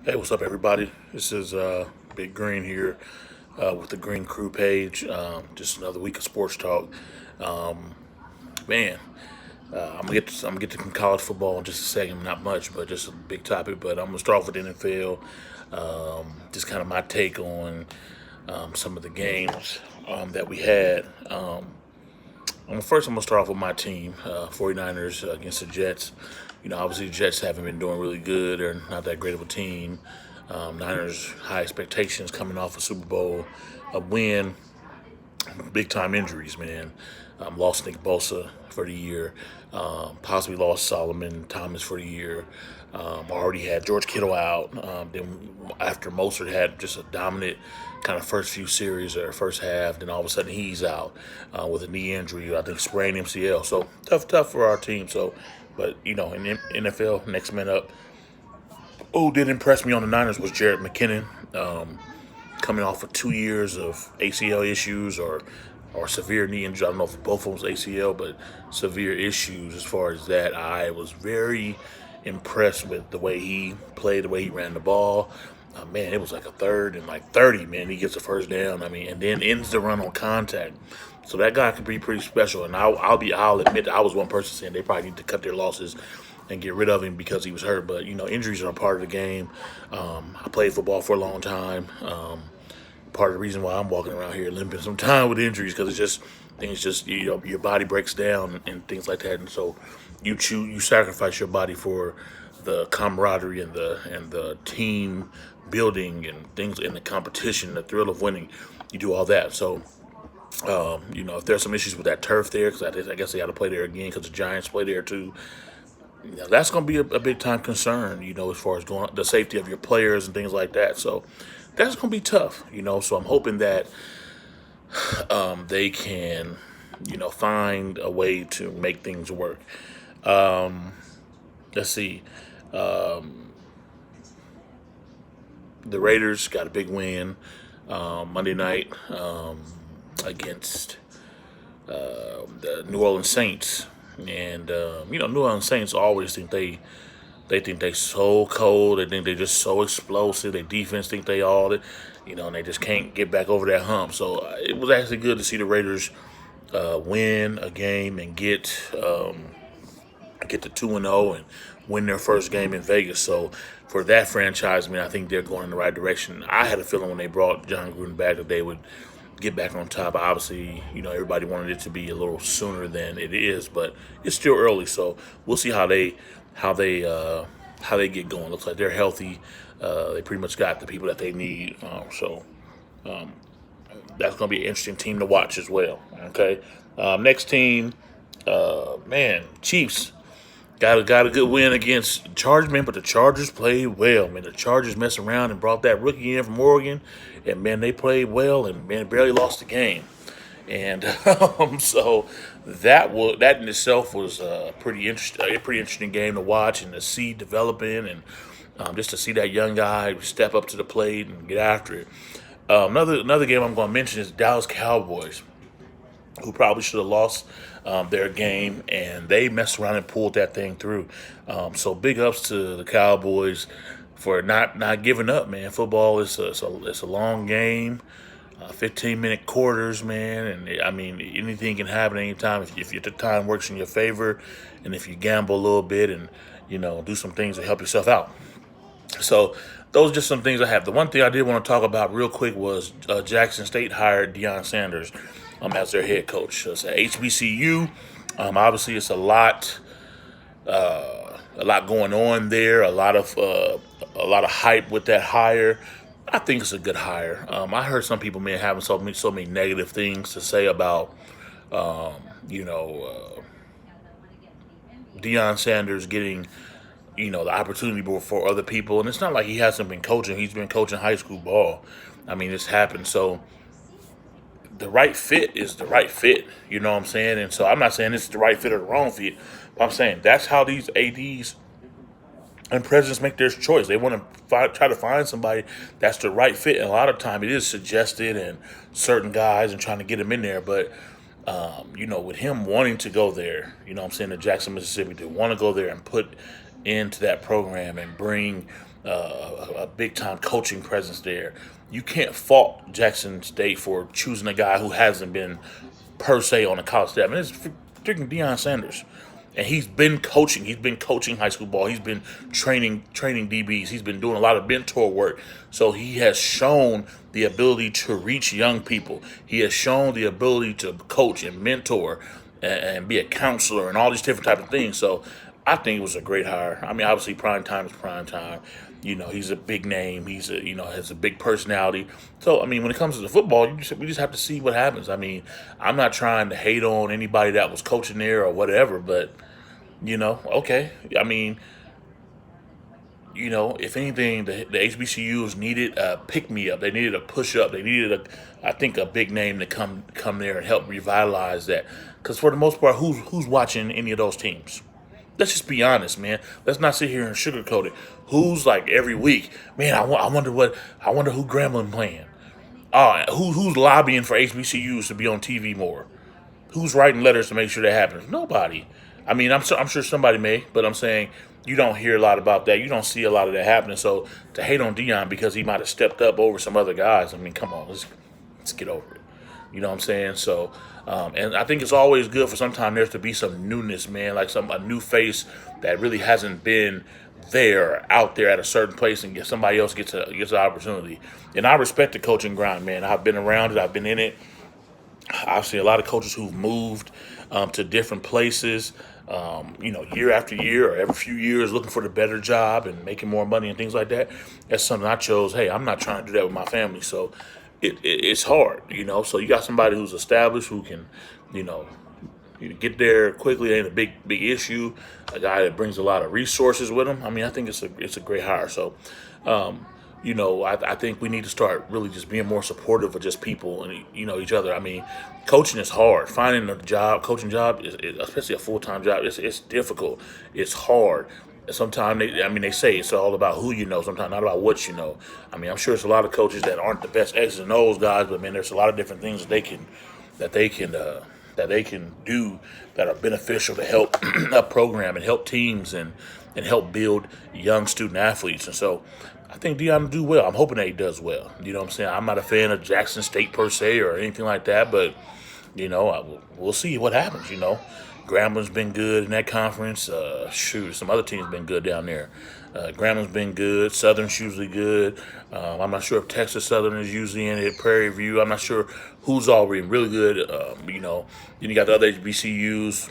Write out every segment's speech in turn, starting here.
Hey, what's up, everybody? This is Big Green here with the Green Crew page. Just another week of sports talk. Um, man, I'm gonna get to some college football in just a second. Not much, but just a big topic. But I'm gonna start off with the NFL. Just kind of my take on some of the games that we had. First, I'm gonna start off with my team, 49ers against the Jets. Obviously the Jets haven't been doing really good. They're not that great of a team. Niners high expectations coming off a Super Bowl, a win, big time injuries, man. Lost Nick Bosa for the year. Possibly lost Solomon Thomas for the year. Already had George Kittle out. Then after Mostert had just a dominant kind of first few series or first half, then all of a sudden he's out with a knee injury. I think sprained MCL. So tough for our team. So, but in NFL, next man up. Who did impress me on the Niners was Jared McKinnon. Coming off of 2 years of ACL issues or severe knee injury. I don't know if both of them was ACL, but severe issues as far as that. I was very impressed with the way he played, the way he ran the ball. Man, it was like a third and like 30, man. He gets the first down. I mean, and then ends the run on contact. So that guy could be pretty special. And I'll admit I was one person saying they probably need to cut their losses and get rid of him because he was hurt. But injuries are a part of the game. I played football for a long time. Part of the reason why I'm walking around here limping sometimes with injuries because it's just things just your body breaks down and things like that, and so you sacrifice your body for the camaraderie and the team building and things in the competition, the thrill of winning. You do all that. So if there's some issues with that turf there, because I guess they got to play there again because the Giants play there too. That's going to be a big time concern, as far as going the safety of your players and things like that. So that's going to be tough. So I'm hoping that they can, find a way to make things work. Let's see. The Raiders got a big win Monday night against the New Orleans Saints. And New Orleans Saints always think they think they so cold. They think they just so explosive. Their defense think they all that, and they just can't get back over that hump. So it was actually good to see the Raiders win a game and get to 2-0 and win their first game in Vegas. So for that franchise, I think they're going in the right direction. I had a feeling when they brought John Gruden back that they would get back on top. Obviously, everybody wanted it to be a little sooner than it is, but it's still early. So we'll see how they get going. Looks like they're healthy. They pretty much got the people that they need. So that's going to be an interesting team to watch as well. Okay, next team, man, Chiefs. Got a good win against Chargers, man, but the Chargers played well, man. The Chargers messed around and brought that rookie in from Oregon, and man, they played well, and man, barely lost the game. And so that in itself was a pretty interesting game to watch and to see developing, and just to see that young guy step up to the plate and get after it. Another game I'm going to mention is Dallas Cowboys, who probably should have lost their game, and they messed around and pulled that thing through. So big ups to the Cowboys for not giving up, man. Football is it's a long game, 15-minute quarters, man, and I mean anything can happen anytime if the time works in your favor, and if you gamble a little bit and do some things to help yourself out. So those are just some things I have. The one thing I did want to talk about real quick was Jackson State hired Deion Sanders as their head coach. So it's at HBCU. Obviously, it's a lot going on there. A lot of hype with that hire. I think it's a good hire. I heard some people may having so many negative things to say about you know Deion Sanders getting the opportunity before other people, and it's not like he hasn't been coaching. He's been coaching high school ball. I mean, it's happened. So the right fit is the right fit. You know what I'm saying? And so I'm not saying it's the right fit or the wrong fit, but I'm saying that's how these ADs and presidents make their choice. They want to try to find somebody that's the right fit. And a lot of time it is suggested and certain guys and trying to get them in there. But with him wanting to go there, I'm saying to Jackson, Mississippi, to want to go there and put into that program and bring a big time coaching presence there. You can't fault Jackson State for choosing a guy who hasn't been per se on a college staff. I mean, it's freaking Deion Sanders, and he's been coaching. He's been coaching high school ball. He's been training DBs. He's been doing a lot of mentor work. So he has shown the ability to reach young people. He has shown the ability to coach and mentor and be a counselor and all these different type of things. So I think it was a great hire. I mean, obviously prime time is prime time. You know, he's a big name. He's a has a big personality. So I mean, when it comes to the football, we just have to see what happens. I mean, I'm not trying to hate on anybody that was coaching there or whatever, but okay. I mean, if anything, the HBCUs needed a pick me up. They needed a push up. They needed I think, a big name to come there and help revitalize that. Because for the most part, who's watching any of those teams? Let's just be honest, man. Let's not sit here and sugarcoat it. Who's like every week, man? I wonder who Grambling playing. Who's lobbying for HBCUs to be on TV more? Who's writing letters to make sure that happens? Nobody. I mean, I'm sure somebody may, but I'm saying you don't hear a lot about that. You don't see a lot of that happening. So to hate on Deion because he might have stepped up over some other guys, I mean, come on, let's get over it. You know what I'm saying? So, and I think it's always good for sometimes there to be some newness, man, like a new face that really hasn't been there out there at a certain place, and somebody else gets an opportunity. And I respect the coaching grind, man. I've been around it. I've been in it. I've seen a lot of coaches who've moved to different places, year after year or every few years looking for the better job and making more money and things like that. That's something I chose. Hey, I'm not trying to do that with my family. So it's hard, So you got somebody who's established who can, you get there quickly. Ain't a big issue. A guy that brings a lot of resources with him. I mean, I think it's a great hire. So, I think we need to start really just being more supportive of just people and each other. I mean, coaching is hard. Finding a job, coaching job, especially a full-time job, it's difficult. It's hard. Sometimes they say it's all about who you know. Sometimes not about what you know. I mean, I'm sure there's a lot of coaches that aren't the best X's and O's guys, but man, there's a lot of different things that they can do that are beneficial to help a program and help teams and help build young student athletes. And so I think Deion will do well. I'm hoping that he does well. You know what I'm saying? I'm not a fan of Jackson State per se or anything like that, but, we'll see what happens, Grambling's been good in that conference. Some other teams been good down there. Grambling's been good. Southern's usually good. I'm not sure if Texas Southern is usually in it. Prairie View. I'm not sure who's already really good. Then you got the other HBCUs,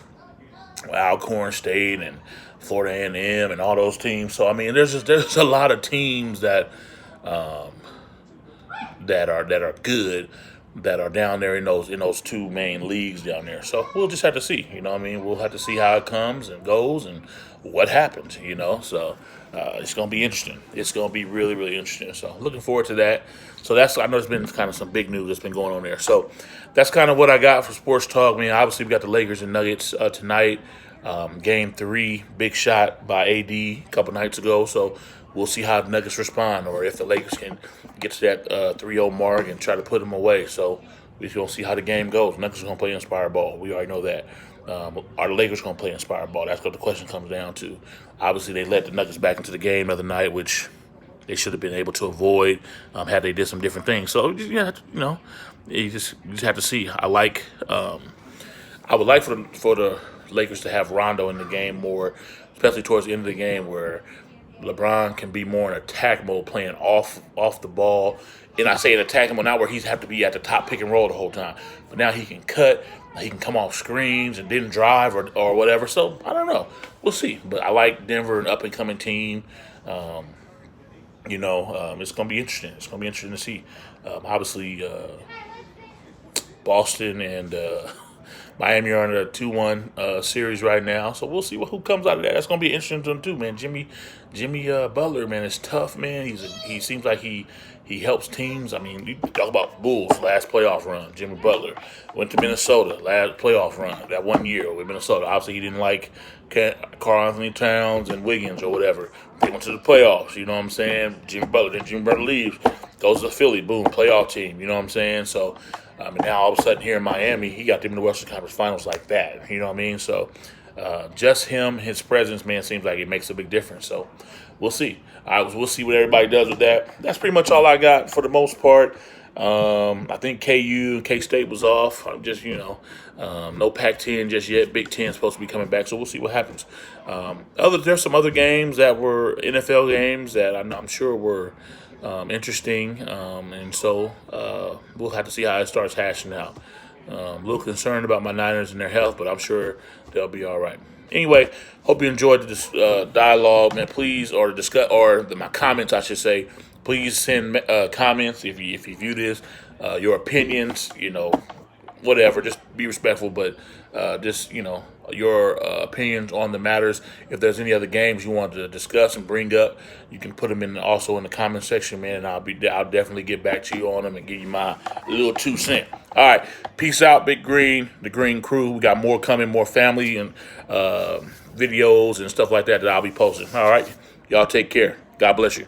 Alcorn State and Florida A&M and all those teams. So I mean, there's a lot of teams that are good, that are down there in those two main leagues down there. So we'll just have to see. We'll have to see how it comes and goes and what happens. So it's gonna be interesting. It's gonna be really, really interesting. So looking forward to that. So I know there's been kind of some big news that's been going on there. So that's kind of what I got for sports talk. I mean, obviously we got the Lakers and Nuggets tonight. Game 3, big shot by AD a couple nights ago. So we'll see how the Nuggets respond, or if the Lakers can get to that 3-0 mark and try to put them away. So we're going to see how the game goes. Nuggets are going to play inspired ball. We already know that. Are the Lakers going to play inspired ball? That's what the question comes down to. Obviously, they let the Nuggets back into the game the other night, which they should have been able to avoid had they did some different things. So, you just have to see. I would like for the Lakers to have Rondo in the game more, especially towards the end of the game, where LeBron can be more in attack mode, playing off the ball. And I say in attack mode, not where he's have to be at the top pick and roll the whole time. But now he can cut, he can come off screens and then drive or whatever. So I don't know. We'll see. But I like Denver, an up and coming team. It's going to be interesting. It's going to be interesting to see. Obviously, Boston and Miami are in a 2-1 series right now, so we'll see who comes out of that. That's gonna be interesting to him too, man. Jimmy Butler, man, is tough, man. He seems like he helps teams. I mean, you talk about Bulls last playoff run. Jimmy Butler went to Minnesota last playoff run that 1 year with Minnesota. Obviously, he didn't like Karl Anthony Towns and Wiggins or whatever. They went to the playoffs. You know what I'm saying? Jimmy Butler leaves, goes to Philly, boom, playoff team. You know what I'm saying? So. And now all of a sudden here in Miami, he got them in the Western Conference Finals like that. You know what I mean? So just him, his presence, man, seems like it makes a big difference. So we'll see. We'll see what everybody does with that. That's pretty much all I got for the most part. I think KU, K-State was off. I'm just, no Pac-10 just yet. Big Ten supposed to be coming back, so we'll see what happens. There's some other games that were NFL games that I'm sure were interesting, and so we'll have to see how it starts hashing out. A little concerned about my Niners and their health, but I'm sure they'll be all right. Anyway, hope you enjoyed this dialogue, man. Please, or my comments, I should say. Please send comments if you view this, your opinions, whatever. Just be respectful, but just your opinions on the matters. If there's any other games you want to discuss and bring up, you can put them also in the comment section, man. And I'll definitely get back to you on them and give you my little 2 cents. All right, peace out, Big Green, the Green Crew. We got more coming, more family and videos and stuff like that I'll be posting. All right, y'all take care. God bless you.